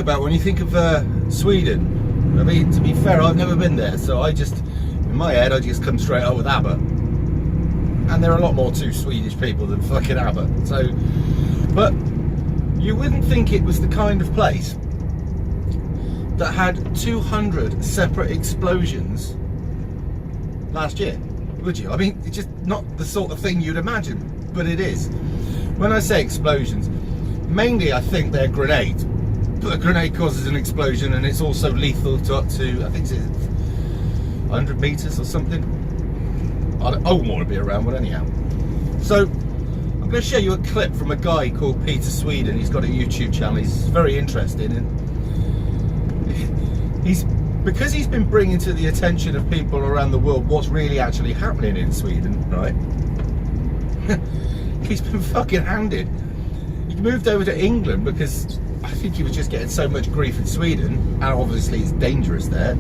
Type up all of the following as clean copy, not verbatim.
about when you think of Sweden. I mean, to be fair, I've never been there, so in my head, I just come straight up with ABBA. And there are a lot more to Swedish people than fucking ABBA. So, but you wouldn't think it was the kind of place that had 200 separate explosions last year, would you? I mean, it's just not the sort of thing you'd imagine, but it is. When I say explosions, mainly I think they're grenades. But a grenade causes an explosion, and it's also lethal to up to, I think it's 100 meters or something. I wouldn't want to be around one anyhow. So I'm going to show you a clip from a guy called Peter Sweden. He's got a YouTube channel. He's very interesting, and because he's been bringing to the attention of people around the world what's really actually happening in Sweden, right? He's been fucking handed. He moved over to England because I think he was just getting so much grief in Sweden, and obviously it's dangerous there.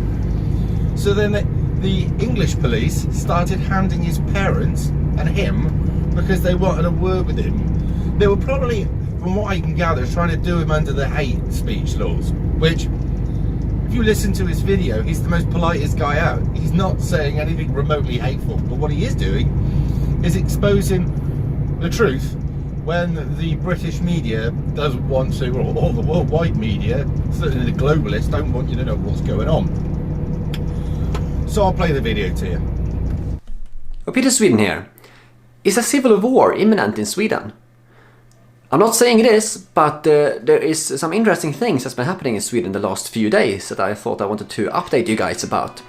So then the English police started handing his parents and him because they wanted a word with him. They were probably, from what I can gather, trying to do him under the hate speech laws, which, if you listen to his video, he's the most politest guy out. He's not saying anything remotely hateful, but what he is doing is exposing the truth when the British media doesn't want to, or all the worldwide media, certainly the globalists, don't want you to know what's going on. So I'll play the video to you. Peter Sweden here. Is a civil war imminent in Sweden? I'm not saying it is, but there is some interesting things that's been happening in Sweden the last few days that I thought I wanted to update you guys about.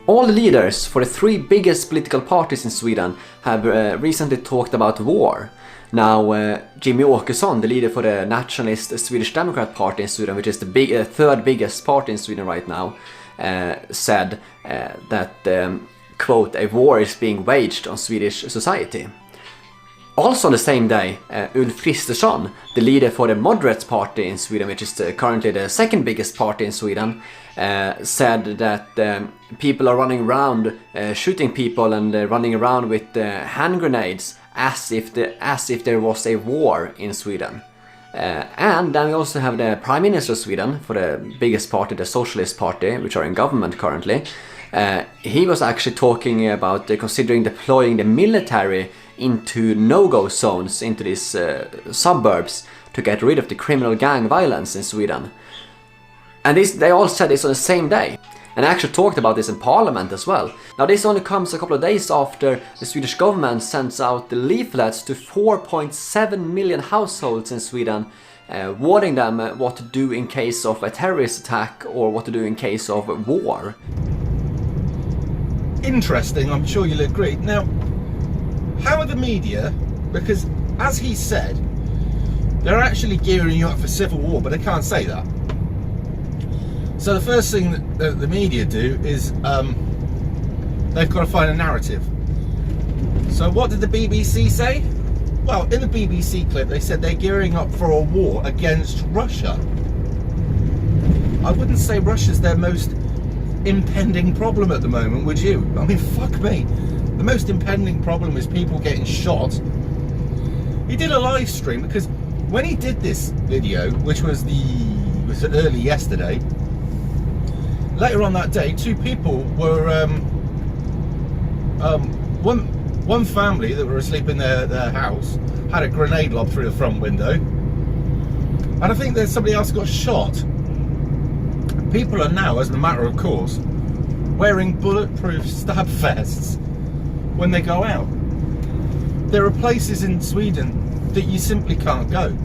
All the leaders for the three biggest political parties in Sweden have recently talked about war. Now, Jimmie Åkesson, the leader for the nationalist Swedish Democrat Party in Sweden, which is the third biggest party in Sweden right now, said that, quote, a war is being waged on Swedish society. Also on the same day, Ulf Kristersson, the leader for the Moderates Party in Sweden, which is currently the second biggest party in Sweden, said that people are running around shooting people and running around with hand grenades as if there was a war in Sweden. And then we also have the Prime Minister of Sweden, for the biggest party, the Socialist Party, which are in government currently. He was actually talking about considering deploying the military into no-go zones, into these suburbs, to get rid of the criminal gang violence in Sweden. And they all said this on the same day. And I actually talked about this in Parliament as well. Now this only comes a couple of days after the Swedish government sends out the leaflets to 4.7 million households in Sweden, warning them what to do in case of a terrorist attack or what to do in case of war. Interesting, I'm sure you'll agree. Now, how are the media, because as he said, they're actually gearing you up for civil war, but they can't say that. So the first thing that the media do is they've got to find a narrative. So what did the BBC say? Well, in the BBC clip they said they're gearing up for a war against Russia. I wouldn't say Russia's their most impending problem at the moment, would you? I mean, fuck me. The most impending problem is people getting shot. He did a live stream because when he did this video, which was early yesterday, later on that day, two people were one family that were asleep in their house had a grenade lobbed through the front window, and I think there's somebody else got shot. People are now, as a matter of course, wearing bulletproof stab vests when they go out. There are places in Sweden that you simply can't go,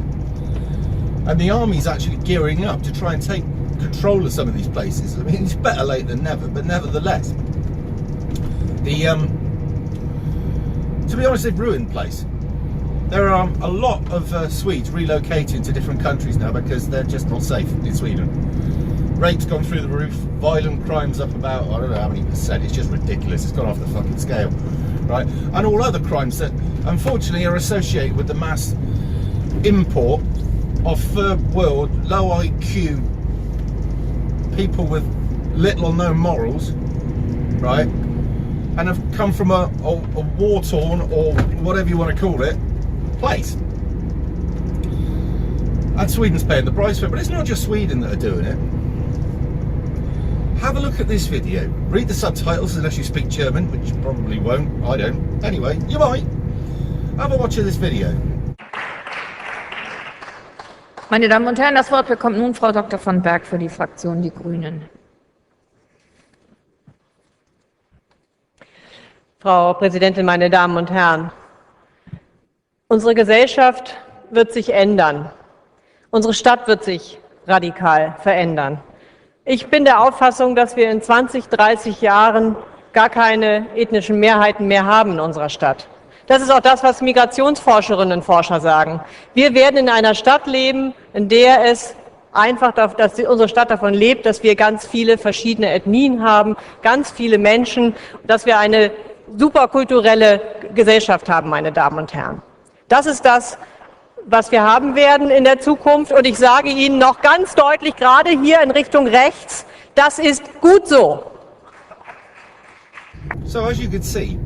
and the army's actually gearing up to try and take control of some of these places. I mean, it's better late than never, but nevertheless, to be honest, they've ruined the place. There are a lot of Swedes relocating to different countries now because they're just not safe in Sweden. Rape's gone through the roof, violent crimes up about, I don't know how many percent, it's just ridiculous, it's gone off the fucking scale, right? And all other crimes that unfortunately are associated with the mass import of third world, low IQ people with little or no morals, right? And have come from a war-torn, or whatever you want to call it, place. And Sweden's paying the price for it, but it's not just Sweden that are doing it. Have a look at this video. Read the subtitles unless you speak German, which you probably won't. I don't. Anyway, you might. Have a watch of this video. Meine Damen und Herren, das Wort bekommt nun Frau Dr. von Berg für die Fraktion Die Grünen. Frau Präsidentin, meine Damen und Herren! Unsere Gesellschaft wird sich ändern. Unsere Stadt wird sich radikal verändern. Ich bin der Auffassung, dass wir in 20, 30 Jahren gar keine ethnischen Mehrheiten mehr haben in unserer Stadt. Das ist auch das, was Migrationsforscherinnen und Forscher sagen. Wir werden in einer Stadt leben, in der es einfach, dass unsere Stadt davon lebt, dass wir ganz viele verschiedene Ethnien haben, ganz viele Menschen, dass wir eine superkulturelle Gesellschaft haben, meine Damen und Herren. Das ist das, was wir haben werden in der Zukunft. Und ich sage Ihnen noch ganz deutlich, gerade hier in Richtung rechts, das ist gut so. So as you could see,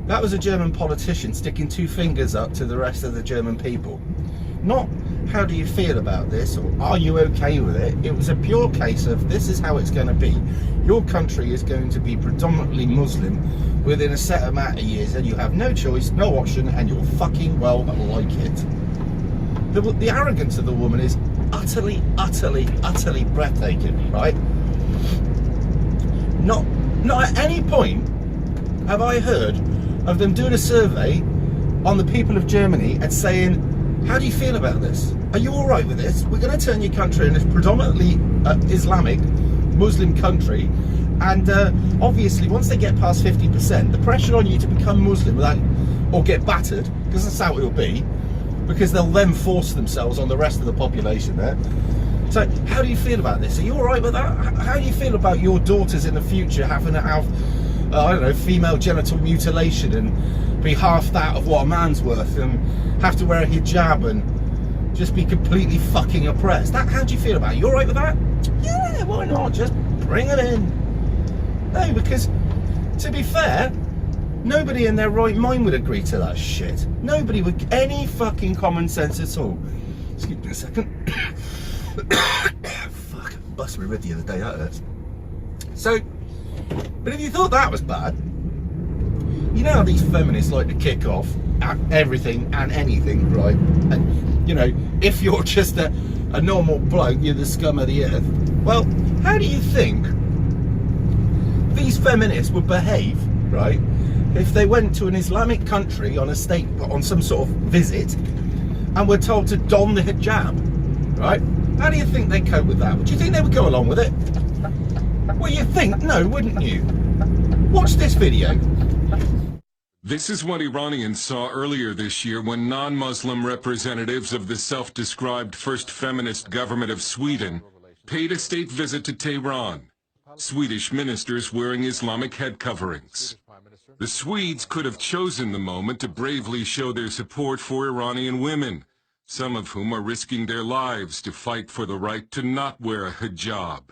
that was a German politician sticking two fingers up to the rest of the German people. Not how do you feel about this or are you okay with it? It was a pure case of this is how it's going to be. Your country is going to be predominantly Muslim within a set amount of years and you have no choice, no option, and you'll fucking well like it. The arrogance of the woman is utterly, utterly, utterly breathtaking, right? Not at any point have I heard of them doing a survey on the people of Germany and saying, how do you feel about this? Are you all right with this? We're going to turn your country into a predominantly Islamic Muslim country, and obviously once they get past 50%, the pressure on you to become Muslim or get battered, because that's how it will be, because they'll then force themselves on the rest of the population there. So how do you feel about this? Are you all right with that? How do you feel about your daughters in the future having to have I don't know, female genital mutilation and be half that of what a man's worth and have to wear a hijab and just be completely fucking oppressed? How do you feel about it? You alright with that? Yeah, why not? Just bring it in. No, because to be fair, nobody in their right mind would agree to that shit. Nobody with any fucking common sense at all. Excuse me a second. Fuck, bust me red the other day, that hurts. So, but if you thought that was bad, you know how these feminists like to kick off at everything and anything, right? And, you know, if you're just a normal bloke, you're the scum of the earth. Well, how do you think these feminists would behave, right, if they went to an Islamic country on some sort of visit and were told to don the hijab, right? How do you think they cope with that? Do you think they would go along with it? Well, you think no, wouldn't you? Watch this video. This is what Iranians saw earlier this year when non-Muslim representatives of the self-described first feminist government of Sweden paid a state visit to Tehran. Swedish ministers wearing Islamic head coverings. The Swedes could have chosen the moment to bravely show their support for Iranian women, some of whom are risking their lives to fight for the right to not wear a hijab.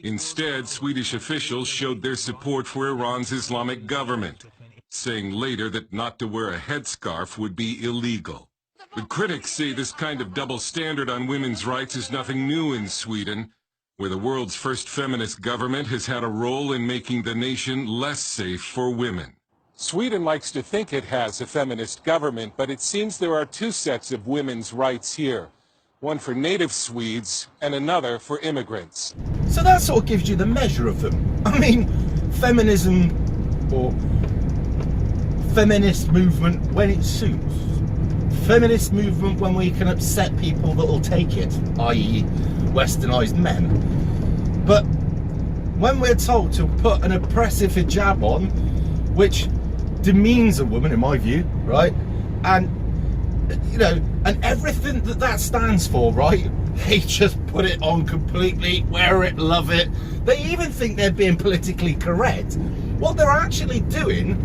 Instead, Swedish officials showed their support for Iran's Islamic government, saying later that not to wear a headscarf would be illegal. But critics say this kind of double standard on women's rights is nothing new in Sweden, where the world's first feminist government has had a role in making the nation less safe for women. Sweden likes to think it has a feminist government, but it seems there are two sets of women's rights here. One for native Swedes and another for immigrants. So that sort of gives you the measure of them. I mean, feminism or feminist movement when it suits. Feminist movement when we can upset people that will take it, i.e. westernized men. But when we're told to put an oppressive hijab on, which demeans a woman in my view, right? And you know, and everything that stands for, right? They just put it on completely, wear it, love it. They even think they're being politically correct. What they're actually doing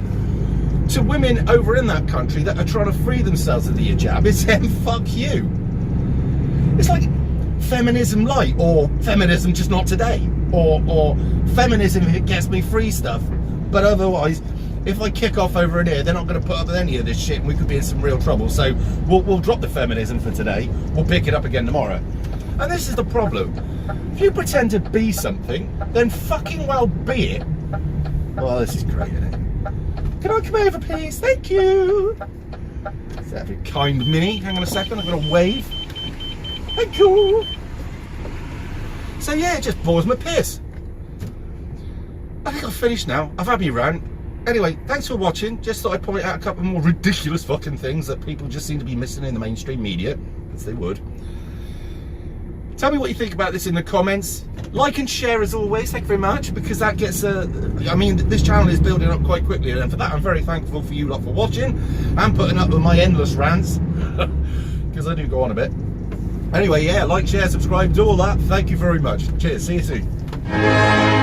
to women over in that country that are trying to free themselves of the hijab is saying, fuck you. It's like feminism light, or feminism just not today, or feminism if it gets me free stuff, but otherwise if I kick off over in here, they're not going to put up with any of this shit and we could be in some real trouble. So we'll drop the feminism for today. We'll pick it up again tomorrow. And this is the problem. If you pretend to be something, then fucking well be it. Well, this is great, isn't it? Can I come over, please? Thank you. Is that a kind Minnie? Hang on a second, I'm going to wave. Thank you. So yeah, it just bores my piss. I think I've finished now. I've had me rant. Anyway, thanks for watching. Just thought I'd point out a couple more ridiculous fucking things that people just seem to be missing in the mainstream media, as they would. Tell me what you think about this in the comments. Like and share as always, thank you very much, because that gets I mean, this channel is building up quite quickly, and for that I'm very thankful for you lot for watching and putting up with my endless rants, because I do go on a bit. Anyway, yeah, like, share, subscribe, do all that. Thank you very much. Cheers, see you soon.